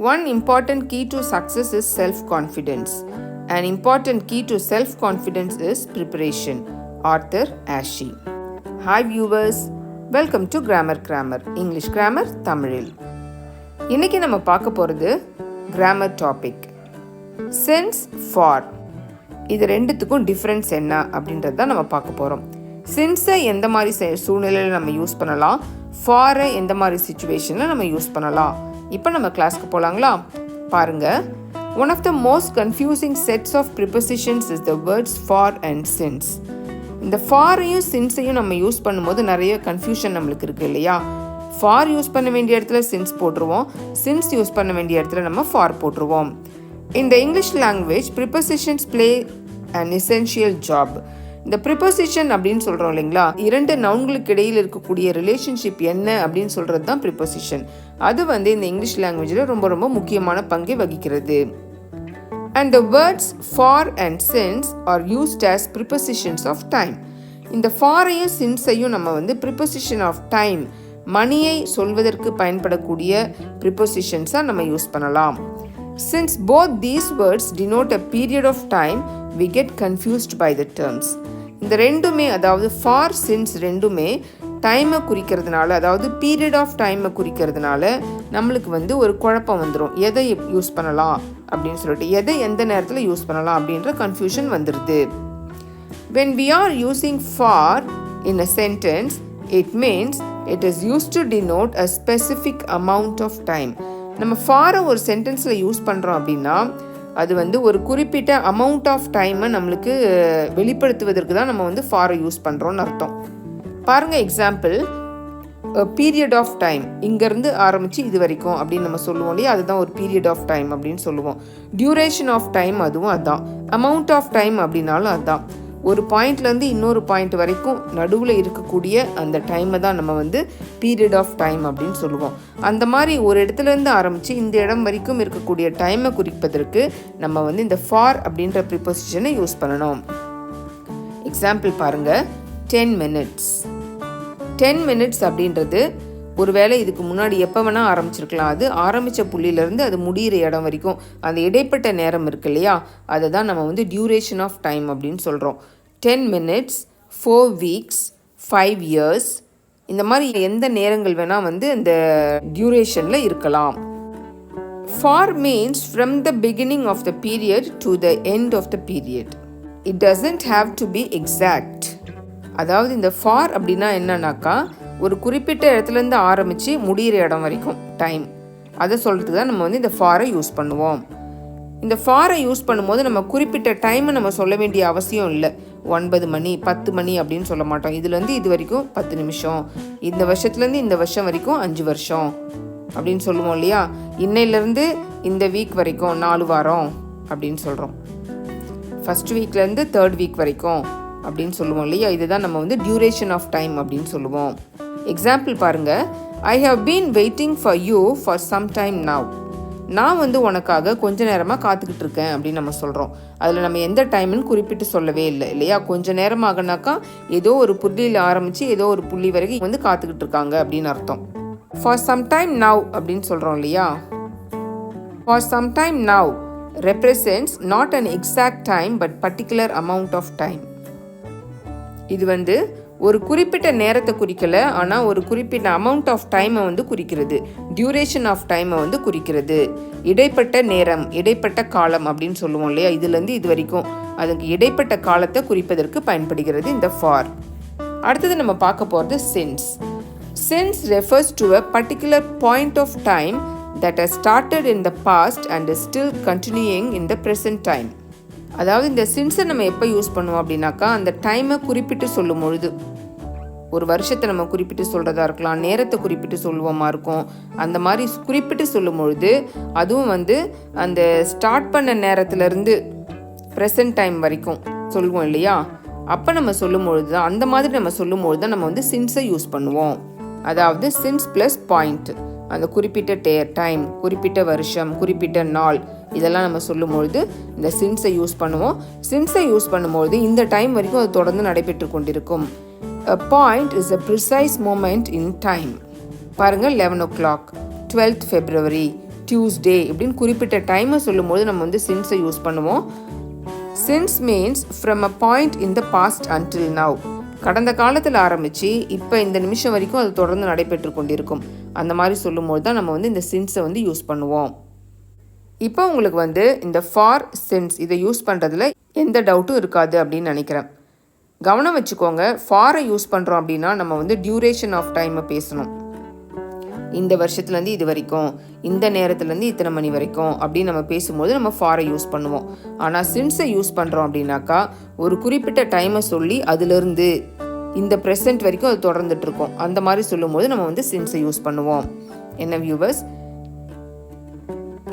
One important key to success is self-confidence. An important key to self-confidence is preparation. Arthur Ashe. Hi viewers, welcome to Grammar English Grammar தமிழில். இன்னைக்கு நம்ம பார்க்க போகிறது grammar topic. since, for. இது ரெண்டுத்துக்கும் difference என்ன அப்படின்றது தான் நம்ம பார்க்க போகிறோம். since எந்த மாதிரி சூழ்நிலையில் நம்ம யூஸ் பண்ணலாம், for எந்த மாதிரி சிச்சுவேஷனில் நம்ம யூஸ் பண்ணலாம். இப்போ நம்ம கிளாஸ்க்கு போகலாங்களா? பாருங்க. One of the most confusing sets of prepositions is the words for and since. இந்த ஃபாரையும் சின்ஸையும் நம்ம யூஸ் பண்ணும்போது நிறைய கன்ஃபியூஷன் நம்மளுக்கு இருக்குது இல்லையா? ஃபார் யூஸ் பண்ண வேண்டிய இடத்துல சின்ஸ் போட்டுருவோம், சின்ஸ் யூஸ் பண்ண வேண்டிய இடத்துல நம்ம ஃபார் போட்டுருவோம். இந்த English language prepositions play an essential job. இந்த ப்ரிப்போசிஷன் அப்படின்னு சொல்கிறோம் இல்லைங்களா, இரண்டு நவுன்களுக்கு இடையில் இருக்கக்கூடிய ரிலேஷன்ஷிப் என்ன அப்படின்னு சொல்கிறது தான் ப்ரிப்போசிஷன். அது இந்த இங்கிலீஷ் லாங்குவேஜில் ரொம்ப ரொம்ப முக்கியமான பங்கை வகிக்கிறது. And the words for and since are used as prepositions of time. இந்த ஃபாரையும் சின்ஸையும் நம்ம ப்ரிப்போசிஷன் ஆஃப் டைம், மணியை சொல்வதற்கு பயன்படக்கூடிய ப்ரிப்போசிஷன்ஸாக நம்ம யூஸ் பண்ணலாம். Since both these words denote a period of time, we get confused by the terms. இந்த ரெண்டுமே, அதாவது for, since ரெண்டுமே டைமை குறிக்கிறதுனால, அதாவது பீரியட் ஆஃப் டைமை குறிக்கிறதுனால நம்மளுக்கு ஒரு குழப்பம் வந்துடும். எதை யூஸ் பண்ணலாம் அப்படின்னு சொல்லிட்டு, எதை எந்த நேரத்தில் யூஸ் பண்ணலாம் அப்படின்ற கன்ஃபியூஷன் வந்துடுது. When we are using for in a sentence, it means it is used to denote a specific amount of time. நம்ம ஃபாரை ஒரு சென்டென்ஸில் யூஸ் பண்ணுறோம் அப்படின்னா அது ஒரு குறிப்பிட்ட அமௌண்ட் ஆஃப் டைமை நம்மளுக்கு வெளிப்படுத்துவதற்கு தான் நம்ம ஃபாரை யூஸ் பண்ணுறோன்னு அர்த்தம். பாருங்கள், எக்ஸாம்பிள், பீரியட் ஆஃப் டைம், இங்கேருந்து ஆரம்பித்து இது வரைக்கும் அப்படின்னு நம்ம சொல்லுவோம் இல்லையா, அதுதான் ஒரு பீரியட் ஆஃப் டைம் அப்படின்னு சொல்லுவோம். டியூரேஷன் ஆஃப் டைம் அதுவும் அதுதான். அமௌண்ட் ஆஃப் டைம் அப்படின்னாலும் அதுதான். ஒரு பாயிண்ட்லேருந்து இன்னொரு பாயிண்ட் வரைக்கும் நடுவில் இருக்கக்கூடிய அந்த டைமை தான் நம்ம பீரியட் ஆஃப் டைம் அப்படின்னு சொல்லுவோம். அந்த மாதிரி ஒரு இடத்துலேருந்து ஆரம்பித்து இந்த இடம் வரைக்கும் இருக்கக்கூடிய டைமை குறிப்பதற்கு நம்ம இந்த ஃபார் அப்படின்ற ப்ரிப்போசிஷனை யூஸ் பண்ணணும். எக்ஸாம்பிள் பாருங்கள், 10 minutes. 10 minutes அப்படின்றது ஒருவேளை இதுக்கு முன்னாடி எப்போ வேணால் ஆரம்பிச்சிருக்கலாம். அது ஆரம்பித்த புள்ளியிலேருந்து அது முடிகிற இடம் வரைக்கும் அந்த இடைப்பட்ட நேரம் இருக்கு இல்லையா, அதை தான் நம்ம டியூரேஷன் ஆஃப் டைம் அப்படின்னு சொல்கிறோம். 10 minutes, 4 weeks, 5 years, இந்த மாதிரி எந்த நேரங்கள் வேணால் அந்த டியூரேஷனில் இருக்கலாம். For means from the beginning of the period to the end of the period. It doesn't have to be exact. அதாவது இந்த for அப்படின்னா என்னன்னாக்கா, ஒரு குறிப்பிட்ட இடத்துலேருந்து ஆரம்பித்து முடிகிற இடம் வரைக்கும் டைம், அதை சொல்கிறதுக்கு தான் நம்ம இந்த ஃபாரை யூஸ் பண்ணுவோம். இந்த ஃபாரை யூஸ் பண்ணும்போது நம்ம குறிப்பிட்ட டைமை நம்ம சொல்ல வேண்டிய அவசியம் இல்லை. 9 மணி 10 மணி அப்படின்னு சொல்ல மாட்டோம். இதுலேருந்து இது வரைக்கும் 10 நிமிஷம், இந்த வருஷத்துலேருந்து இந்த வருஷம் வரைக்கும் 5 வருஷம் அப்படின்னு சொல்லுவோம் இல்லையா. இன்னையிலேருந்து இந்த வீக் வரைக்கும் 4 வாரம் அப்படின்னு சொல்கிறோம். ஃபஸ்ட் வீக்லேருந்து 3rd வீக் வரைக்கும் அப்படின்னு சொல்லுவோம் இல்லையா. இதுதான் நம்ம டியூரேஷன் ஆஃப் டைம் அப்படின்னு சொல்லுவோம். எக்ஸாம்பிள் பாருங்கள், I have been waiting for you for some time now. நான் உனக்காக கொஞ்ச நேரமாக காத்துக்கிட்டு இருக்கேன் அப்படின்னு நம்ம சொல்கிறோம். அதில் நம்ம எந்த டைம்னு குறிப்பிட்டு சொல்லவே இல்லை இல்லையா. கொஞ்ச நேரமாகனாக்கா ஏதோ ஒரு புள்ளியில் ஆரம்பித்து ஏதோ ஒரு புள்ளி வரைக்கும் காத்துக்கிட்டு இருக்காங்க அப்படின்னு அர்த்தம். ஃபார் சம் டைம் நவ் அப்படின்னு சொல்கிறோம் இல்லையா. For some time now represents not an exact time but particular amount of time. இது ஒரு குறிப்பிட்ட நேரத்தை குறிக்கலை, ஆனால் ஒரு குறிப்பிட்ட அமௌண்ட் ஆஃப் டைமை குறிக்கிறது. டியூரேஷன் ஆஃப் டைமை குறிக்கிறது. இடைப்பட்ட நேரம், இடைப்பட்ட காலம் அப்படின்னு சொல்லுவோம் இல்லையா. இதுலேருந்து இது வரைக்கும் அதுக்கு இடைப்பட்ட காலத்தை குறிப்பதற்கு பயன்படுகிறது இந்த ஃபார். அடுத்தது நம்ம பார்க்க போகிறது since. Since refers to a particular point of time that has started in the past and is still continuing in the present time. அதாவது இந்த சின்ஸை நம்ம எப்போ யூஸ் பண்ணுவோம் அப்படின்னாக்கா, அந்த டைமை குறிப்பிட்டு சொல்லும் பொழுது, ஒரு வருஷத்தை நம்ம குறிப்பிட்டு சொல்கிறதா இருக்கலாம், நேரத்தை குறிப்பிட்டு சொல்லுவோமா இருக்கும். அந்த மாதிரி குறிப்பிட்டு சொல்லும் பொழுது அதுவும் அந்த ஸ்டார்ட் பண்ண நேரத்துலேருந்து ப்ரெசன்ட் டைம் வரைக்கும் சொல்லுவோம் இல்லையா. அப்போ நம்ம சொல்லும் பொழுது தான், அந்த மாதிரி நம்ம சொல்லும் பொழுது தான் நம்ம சின்ஸை யூஸ் பண்ணுவோம். அதாவது சின்ஸ் ப்ளஸ் பாயிண்ட், அந்த குறிப்பிட்ட டைம், குறிப்பிட்ட வருஷம், குறிப்பிட்ட நாள், இதெல்லாம் நம்ம சொல்லும்பொழுது இந்த சின்ஸை யூஸ் பண்ணுவோம். சின்ஸை யூஸ் பண்ணும்பொழுது இந்த டைம் வரைக்கும் அது தொடர்ந்து நடைபெற்று கொண்டிருக்கும். A point is a precise moment in time. பாருங்கள், 11 o'clock, 12th February, டியூஸ்டே இப்படின்னு குறிப்பிட்ட டைமை சொல்லும்போது நம்ம வந்து சின்ஸை யூஸ் பண்ணுவோம். Since means from a point in the past until now. கடந்த காலத்தில் ஆரம்பித்து இப்போ இந்த நிமிஷம் வரைக்கும் அது தொடர்ந்து நடைபெற்று கொண்டிருக்கும். அந்த மாதிரி சொல்லும்போது தான் நம்ம வந்து இந்த சின்ஸை வந்து யூஸ் பண்ணுவோம். இப்போ உங்களுக்கு வந்து இந்த ஃபார் சின்ஸ் இதை யூஸ் பண்ணுறதுல எந்த டவுட்டும் இருக்காது அப்படின்னு நினைக்கிறேன். கவனம் வச்சுக்கோங்க, ஃபாரை யூஸ் பண்ணுறோம் அப்படின்னா நம்ம வந்து டியூரேஷன் ஆஃப் டைமை பேசணும். இந்த வருஷத்துலேருந்து இது வரைக்கும், இந்த நேரத்துலேருந்து இத்தனை மணி வரைக்கும் அப்படின்னு நம்ம பேசும்போது நம்ம ஃபாரை யூஸ் பண்ணுவோம். ஆனால் சின்ஸை யூஸ் பண்ணுறோம் அப்படின்னாக்கா ஒரு குறிப்பிட்ட டைமை சொல்லி அதுலேருந்து இந்த ப்ரெசென்ட் வரைக்கும் அது தொடர்ந்துட்டுருக்கோம். அந்த மாதிரி சொல்லும்போது நம்ம வந்து சின்ஸை யூஸ் பண்ணுவோம். என்ன வியூவர்ஸ்,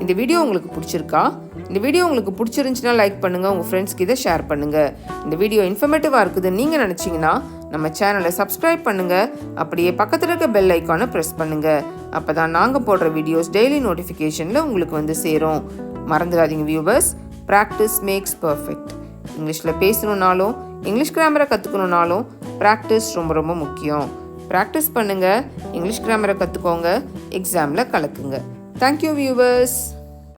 இந்த வீடியோ உங்களுக்கு பிடிச்சிருக்கா? இந்த வீடியோ உங்களுக்கு பிடிச்சிருந்துச்சுன்னா லைக் பண்ணுங்கள், உங்கள் ஃப்ரெண்ட்ஸ்க்கு இதை ஷேர் பண்ணுங்கள். இந்த வீடியோ இன்ஃபர்மேட்டிவாக இருக்குதுன்னு நீங்கள் நினச்சிங்கன்னா நம்ம சேனலை சப்ஸ்கிரைப் பண்ணுங்கள். அப்படியே பக்கத்தில் இருக்க பெல் ஐக்கானை ப்ரெஸ் பண்ணுங்கள். அப்போ தான் நாங்கள் போடுற வீடியோஸ் டெய்லி நோட்டிஃபிகேஷனில் உங்களுக்கு வந்து சேரும். மறந்துடாதீங்க வியூவர்ஸ், ப்ராக்டிஸ் மேக்ஸ் பர்ஃபெக்ட். இங்கிலீஷில் பேசணுன்னாலும் இங்கிலீஷ் கிராமரை கற்றுக்கணுன்னாலும் ப்ராக்டிஸ் ரொம்ப ரொம்ப முக்கியம். ப்ராக்டிஸ் பண்ணுங்கள், இங்கிலீஷ் கிராமரை கற்றுக்கோங்க, எக்ஸாமில் கலக்குங்க. Thank you viewers.